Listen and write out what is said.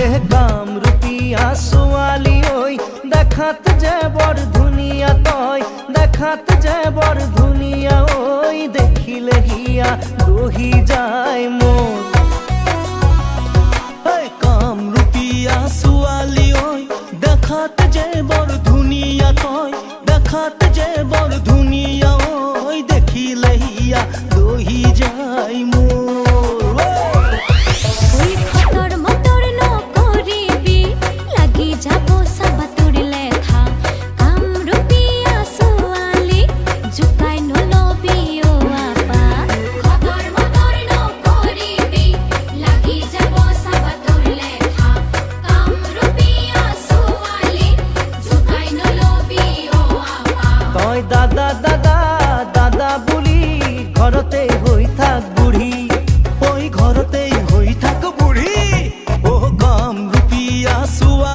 এহ কামরূপিয়া ছোৱালী ঐ দেখাত যে বৰ ধুনীয়া তই দেখাত যে বৰ ধুনীয়া ঐ দেখিলে হিয়া বহি যায় মোৰ